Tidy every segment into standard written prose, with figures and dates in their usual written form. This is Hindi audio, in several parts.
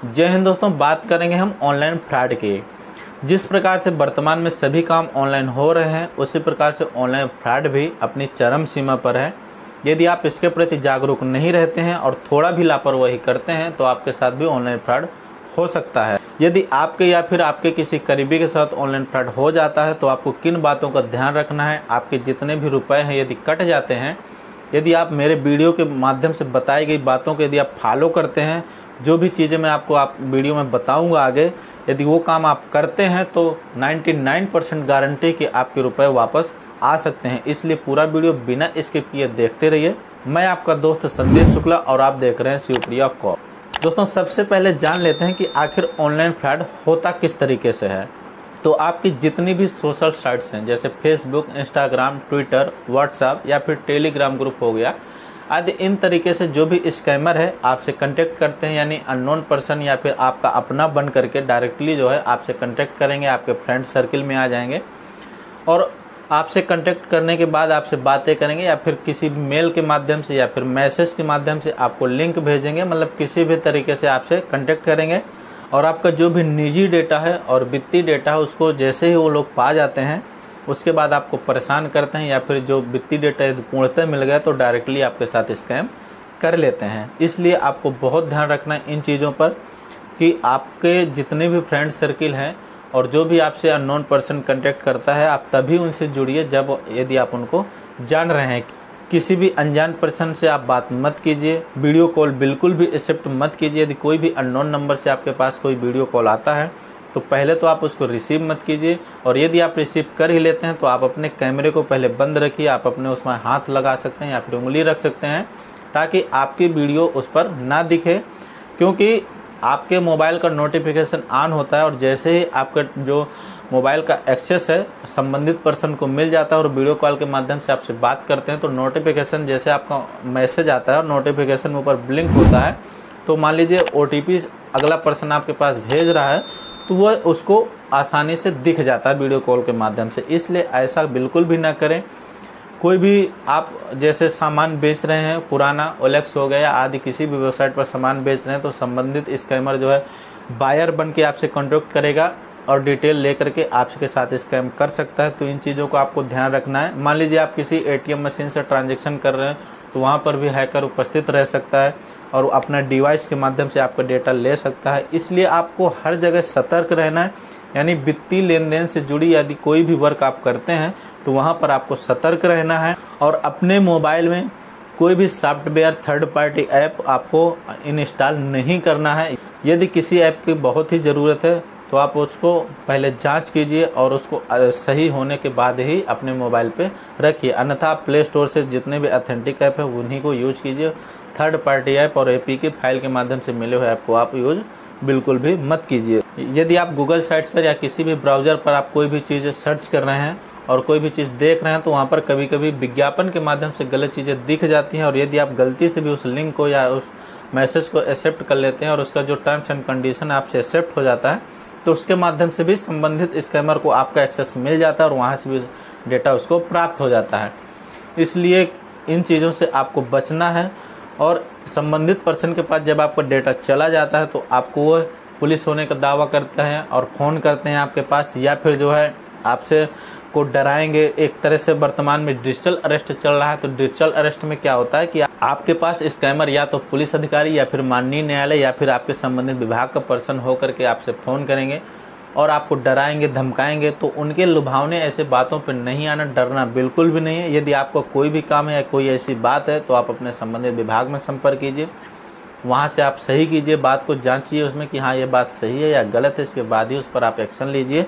जय हिंद दोस्तों, बात करेंगे हम ऑनलाइन फ्रॉड की। जिस प्रकार से वर्तमान में सभी काम ऑनलाइन हो रहे हैं, उसी प्रकार से ऑनलाइन फ्रॉड भी अपनी चरम सीमा पर है। यदि आप इसके प्रति जागरूक नहीं रहते हैं और थोड़ा भी लापरवाही करते हैं तो आपके साथ भी ऑनलाइन फ्रॉड हो सकता है। यदि आपके या फिर आपके किसी करीबी के साथ ऑनलाइन फ्रॉड हो जाता है तो आपको किन बातों का ध्यान रखना है। आपके जितने भी रुपए हैं यदि कट जाते हैं, यदि आप मेरे वीडियो के माध्यम से बताई गई बातों को यदि आप फॉलो करते हैं, जो भी चीज़ें मैं आपको वीडियो में बताऊंगा आगे, यदि वो काम आप करते हैं तो 99% गारंटी कि आपके रुपए वापस आ सकते हैं। इसलिए पूरा वीडियो बिना स्किप किए देखते रहिए। मैं आपका दोस्त संदीप शुक्ला और आप देख रहे हैं शिवप्रिया कॉप। दोस्तों, सबसे पहले जान लेते हैं कि आखिर ऑनलाइन फ्रॉड होता किस तरीके से है। तो आपकी जितनी भी सोशल साइट्स हैं, जैसे फेसबुक, इंस्टाग्राम, ट्विटर, व्हाट्सएप या फिर टेलीग्राम ग्रुप हो गया आदि, इन तरीके से जो भी स्कैमर है आपसे कांटेक्ट करते हैं, यानी अननोन पर्सन या फिर आपका अपना बन करके डायरेक्टली जो है आपसे कांटेक्ट करेंगे, आपके फ्रेंड सर्किल में आ जाएंगे और आपसे कांटेक्ट करने के बाद आपसे बातें करेंगे या फिर किसी मेल के माध्यम से या फिर मैसेज के माध्यम से आपको लिंक भेजेंगे। मतलब किसी भी तरीके से आपसे कांटेक्ट करेंगे और आपका जो भी निजी डेटा है और वित्तीय डेटा है उसको जैसे ही वो लोग पा जाते हैं उसके बाद आपको परेशान करते हैं, या फिर जो वित्तीय डेटा यदि पूर्णतः मिल गया तो डायरेक्टली आपके साथ स्कैम कर लेते हैं। इसलिए आपको बहुत ध्यान रखना है इन चीज़ों पर कि आपके जितने भी फ्रेंड सर्किल हैं और जो भी आपसे अननोन पर्सन कांटेक्ट करता है, आप तभी उनसे जुड़िए जब यदि आप उनको जान रहे हैं। किसी भी अनजान पर्सन से आप बात मत कीजिए, वीडियो कॉल बिल्कुल भी एक्सेप्ट मत कीजिए। यदि कोई भी अननोन नंबर से आपके पास कोई वीडियो कॉल आता है तो पहले तो आप उसको रिसीव मत कीजिए, और यदि आप रिसीव कर ही लेते हैं तो आप अपने कैमरे को पहले बंद रखिए। आप अपने उसमें हाथ लगा सकते हैं या फिर उंगली रख सकते हैं ताकि आपकी वीडियो उस पर ना दिखे, क्योंकि आपके मोबाइल का नोटिफिकेशन ऑन होता है और जैसे ही आपका जो मोबाइल का एक्सेस है संबंधित पर्सन को मिल जाता है और वीडियो कॉल के माध्यम से आपसे बात करते हैं तो नोटिफिकेशन जैसे आपका मैसेज आता है और नोटिफिकेशन में ऊपर ब्लिंक होता है, तो मान लीजिए OTP अगला पर्सन आपके पास भेज रहा है तो वह उसको आसानी से दिख जाता है वीडियो कॉल के माध्यम से। इसलिए ऐसा बिल्कुल भी ना करें। कोई भी आप जैसे सामान बेच रहे हैं, पुराना OLX हो गया आदि किसी भी वेबसाइट पर सामान बेच रहे हैं तो संबंधित स्कैमर जो है बायर बन के आपसे कॉन्टैक्ट करेगा और डिटेल लेकर के आपके साथ स्कैम कर सकता है। तो इन चीज़ों को आपको ध्यान रखना है। मान लीजिए आप किसी ATM मशीन से ट्रांजैक्शन कर रहे हैं तो वहाँ पर भी हैकर उपस्थित रह सकता है और अपना डिवाइस के माध्यम से आपका डेटा ले सकता है। इसलिए आपको हर जगह सतर्क रहना है। यानी वित्तीय लेन देन से जुड़ी यदि कोई भी वर्क आप करते हैं तो वहाँ पर आपको सतर्क रहना है और अपने मोबाइल में कोई भी सॉफ्टवेयर थर्ड पार्टी ऐप आपको इंस्टॉल नहीं करना है। यदि किसी ऐप की बहुत ही ज़रूरत है तो आप उसको पहले जांच कीजिए और उसको सही होने के बाद ही अपने मोबाइल पे रखिए, अन्यथा आप प्ले स्टोर से जितने भी ऑथेंटिक ऐप है उन्हीं को यूज कीजिए। थर्ड पार्टी ऐप और APK फाइल के माध्यम से मिले हुए ऐप को आप यूज बिल्कुल भी मत कीजिए। यदि आप गूगल साइट्स पर या किसी भी ब्राउज़र पर आप कोई भी चीज़ सर्च कर रहे हैं और कोई भी चीज़ देख रहे हैं तो वहाँ पर कभी कभी विज्ञापन के माध्यम से गलत चीज़ें दिख जाती हैं, और यदि आप गलती से भी उस लिंक को या उस मैसेज को एक्सेप्ट कर लेते हैं और उसका जो टर्म्स एंड कंडीशन आपसे एक्सेप्ट हो जाता है तो उसके माध्यम से भी संबंधित स्कैमर को आपका एक्सेस मिल जाता है और वहाँ से भी डेटा उसको प्राप्त हो जाता है। इसलिए इन चीज़ों से आपको बचना है। और संबंधित पर्सन के पास जब आपका डेटा चला जाता है तो आपको वो पुलिस होने का दावा करते हैं और फ़ोन करते हैं आपके पास, या फिर जो है आपसे को डराएंगे। एक तरह से वर्तमान में डिजिटल अरेस्ट चल रहा है, तो डिजिटल अरेस्ट में क्या होता है कि आपके पास स्कैमर या तो पुलिस अधिकारी या फिर माननीय न्यायालय या फिर आपके संबंधित विभाग का पर्सन होकर के आपसे फ़ोन करेंगे और आपको डराएंगे, धमकाएंगे। तो उनके लुभावने ऐसे बातों पर नहीं आना, डरना बिल्कुल भी नहीं है। यदि आपका कोई भी काम है या कोई ऐसी बात है तो आप अपने संबंधित विभाग में संपर्क कीजिए, वहाँ से आप सही कीजिए, बात को जांचिए उसमें कि हाँ ये बात सही है या गलत है, इसके बाद ही उस पर आप एक्शन लीजिए।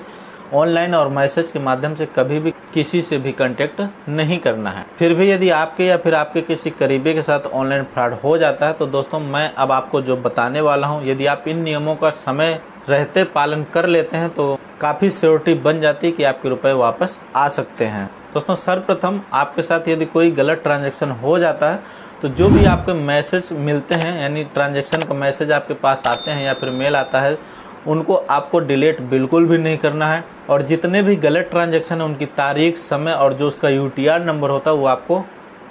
ऑनलाइन और मैसेज के माध्यम से कभी भी किसी से भी कांटेक्ट नहीं करना है। फिर भी यदि आपके या फिर आपके किसी करीबी के साथ ऑनलाइन फ्रॉड हो जाता है तो दोस्तों मैं अब आपको जो बताने वाला हूँ, यदि आप इन नियमों का समय रहते पालन कर लेते हैं तो काफ़ी सिक्योरिटी बन जाती है कि आपके रुपए वापस आ सकते हैं। दोस्तों, सर्वप्रथम आपके साथ यदि कोई गलत ट्रांजैक्शन हो जाता है तो जो भी आपके मैसेज मिलते हैं, यानी ट्रांजैक्शन का मैसेज आपके पास आते हैं या फिर मेल आता है, उनको आपको डिलीट बिल्कुल भी नहीं करना है। और जितने भी गलत ट्रांजैक्शन है उनकी तारीख, समय और जो उसका UTR नंबर होता है वो आपको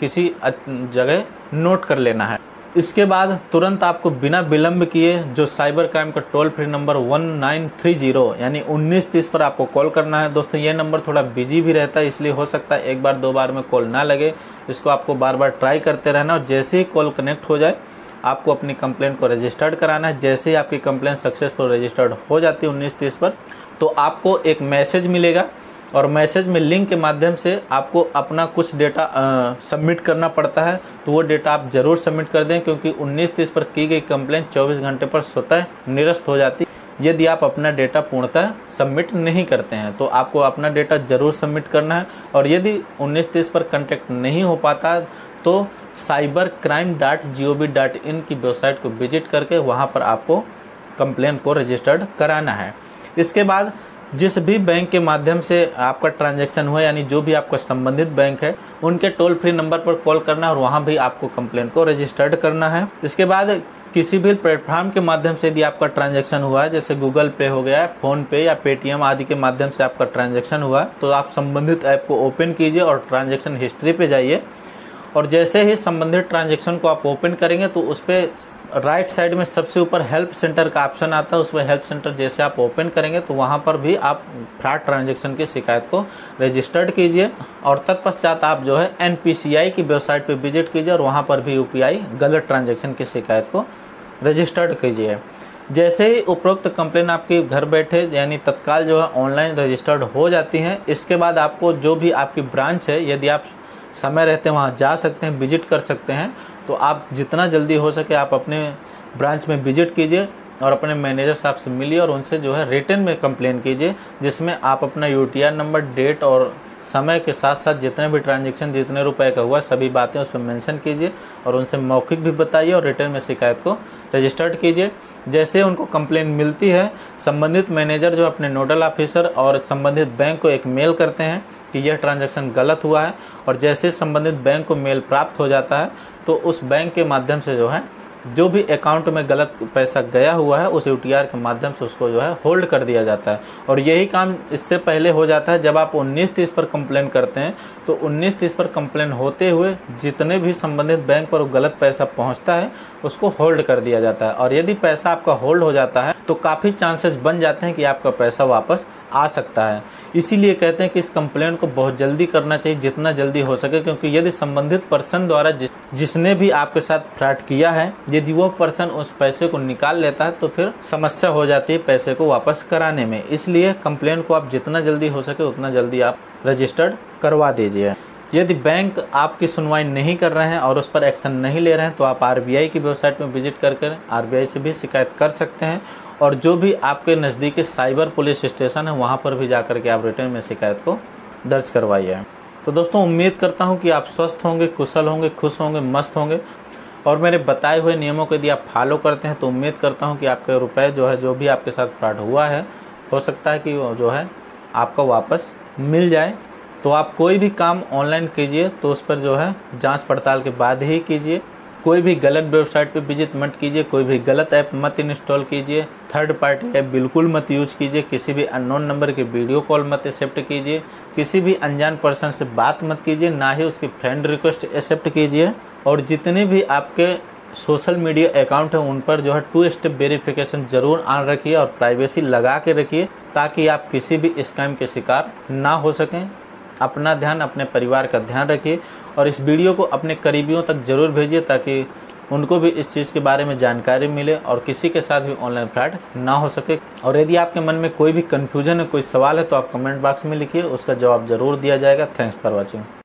किसी जगह नोट कर लेना है। इसके बाद तुरंत आपको बिना विलंब किए जो साइबर क्राइम का टोल फ्री नंबर 1930 यानी 1930 पर आपको कॉल करना है। दोस्तों ये नंबर थोड़ा बिजी भी रहता है, इसलिए हो सकता है एक बार दो बार में कॉल ना लगे। इसको आपको बार बार ट्राई करते रहना और जैसे ही कॉल कनेक्ट हो जाए आपको अपनी कंप्लेंट को रजिस्टर्ड कराना है। जैसे ही आपकी कंप्लेंट सक्सेसफुल रजिस्टर्ड हो जाती है 1930 पर, तो आपको एक मैसेज मिलेगा और मैसेज में लिंक के माध्यम से आपको अपना कुछ डेटा सबमिट करना पड़ता है। तो वो डेटा आप ज़रूर सबमिट कर दें, क्योंकि 1930 पर की गई कंप्लेंट 24 घंटे पर स्वतः निरस्त हो जाती है यदि आप अपना डेटा पूर्णतः सबमिट नहीं करते हैं। तो आपको अपना डेटा ज़रूर सबमिट करना है। और यदि 1930 पर कॉन्टैक्ट नहीं हो पाता तो cybercrime.gov.in की वेबसाइट को विजिट करके वहाँ पर आपको कंप्लेंट को रजिस्टर्ड कराना है। इसके बाद जिस भी बैंक के माध्यम से आपका ट्रांजैक्शन हुआ, यानी जो भी आपका संबंधित बैंक है, उनके टोल फ्री नंबर पर कॉल करना है और वहाँ भी आपको कंप्लेंट को रजिस्टर्ड करना है। इसके बाद किसी भी प्लेटफॉर्म के माध्यम से यदि आपका ट्रांजैक्शन हुआ है, जैसे गूगल पे हो गया, फ़ोन पे या पेटीएम आदि के माध्यम से आपका ट्रांजैक्शन हुआ है, तो आप संबंधित ऐप को ओपन कीजिए और ट्रांजैक्शन हिस्ट्री पे जाइए। और जैसे ही संबंधित ट्रांजैक्शन को आप ओपन करेंगे तो उस पर राइट साइड में सबसे ऊपर हेल्प सेंटर का ऑप्शन आता है। उस पर हेल्प सेंटर जैसे आप ओपन करेंगे तो वहाँ पर भी आप फ्रॉड ट्रांजैक्शन की शिकायत को रजिस्टर्ड कीजिए। और तत्पश्चात आप जो है NPCI की वेबसाइट पर विजिट कीजिए और वहाँ पर भी UPI गलत ट्रांजैक्शन की शिकायत को रजिस्टर्ड कीजिए। जैसे ही उपरोक्त कंप्लेन आपके घर बैठे यानी तत्काल जो है ऑनलाइन रजिस्टर्ड हो जाती हैं, इसके बाद आपको जो भी आपकी ब्रांच है, यदि आप समय रहते हैं वहाँ जा सकते हैं, विजिट कर सकते हैं, तो आप जितना जल्दी हो सके आप अपने ब्रांच में विजिट कीजिए और अपने मैनेजर साहब से मिलिए और उनसे जो है रिटन में कंप्लेन कीजिए, जिसमें आप अपना UTR नंबर, डेट और समय के साथ साथ जितने भी ट्रांजैक्शन जितने रुपए का हुआ सभी बातें उस पर मेंशन कीजिए और उनसे मौखिक भी बताइए और रिटर्न में शिकायत को रजिस्टर्ड कीजिए। जैसे उनको कंप्लेन मिलती है, संबंधित मैनेजर जो अपने नोडल ऑफिसर और संबंधित बैंक को एक मेल करते हैं कि यह ट्रांजैक्शन गलत हुआ है। और जैसे संबंधित बैंक को मेल प्राप्त हो जाता है तो उस बैंक के माध्यम से जो है जो भी अकाउंट में गलत पैसा गया हुआ है उस UTR के माध्यम से उसको जो है होल्ड कर दिया जाता है। और यही काम इससे पहले हो जाता है जब आप 1930 पर कंप्लेन करते हैं, तो 1930 पर कंप्लेन होते हुए जितने भी संबंधित बैंक पर गलत पैसा पहुंचता है उसको होल्ड कर दिया जाता है। और यदि पैसा आपका होल्ड हो जाता है तो काफ़ी चांसेस बन जाते हैं कि आपका पैसा वापस आ सकता है। इसीलिए कहते हैं कि इस कंप्लेंट को बहुत जल्दी करना चाहिए, जितना जल्दी हो सके, क्योंकि यदि संबंधित पर्सन द्वारा जिसने भी आपके साथ फ्रॉड किया है, यदि वो पर्सन उस पैसे को निकाल लेता है तो फिर समस्या हो जाती है पैसे को वापस कराने में। इसलिए कंप्लेंट को आप जितना जल्दी हो सके उतना जल्दी आप रजिस्टर्ड करवा दीजिए। यदि बैंक आपकी सुनवाई नहीं कर रहे हैं और उस पर एक्शन नहीं ले रहे हैं तो आप RBI की वेबसाइट में विजिट करके RBI से भी शिकायत कर सकते हैं। और जो भी आपके नज़दीकी साइबर पुलिस स्टेशन है वहाँ पर भी जाकर के आप रिटर्न में शिकायत को दर्ज करवाइए। तो दोस्तों उम्मीद करता हूँ कि आप स्वस्थ होंगे, कुशल होंगे, खुश होंगे, मस्त होंगे और मेरे बताए हुए नियमों को यदि आप फॉलो करते हैं तो उम्मीद करता हूँ कि आपके रुपए जो है, जो भी आपके साथ फ्रॉड हुआ है, हो सकता है कि जो है आपको वापस मिल जाए। तो आप कोई भी काम ऑनलाइन कीजिए तो उस पर जो है जांच पड़ताल के बाद ही कीजिए। कोई भी गलत वेबसाइट पे विजिट मत कीजिए, कोई भी गलत ऐप मत इंस्टॉल कीजिए, थर्ड पार्टी ऐप बिल्कुल मत यूज कीजिए, किसी भी अननोन नंबर की वीडियो कॉल मत एक्सेप्ट कीजिए, किसी भी अनजान पर्सन से बात मत कीजिए, ना ही उसकी फ्रेंड रिक्वेस्ट एक्सेप्ट कीजिए। और जितने भी आपके सोशल मीडिया अकाउंट हैं उन पर जो है 2 स्टेप वेरिफिकेशन ज़रूर ऑन रखिए और प्राइवेसी लगा के रखिए, ताकि आप किसी भी स्कैम के शिकार ना हो सकें। अपना ध्यान, अपने परिवार का ध्यान रखिए और इस वीडियो को अपने करीबियों तक ज़रूर भेजिए ताकि उनको भी इस चीज़ के बारे में जानकारी मिले और किसी के साथ भी ऑनलाइन फ्रॉड ना हो सके। और यदि आपके मन में कोई भी कन्फ्यूजन है, कोई सवाल है तो आप कमेंट बॉक्स में लिखिए, उसका जवाब ज़रूर दिया जाएगा। Thanks for watching.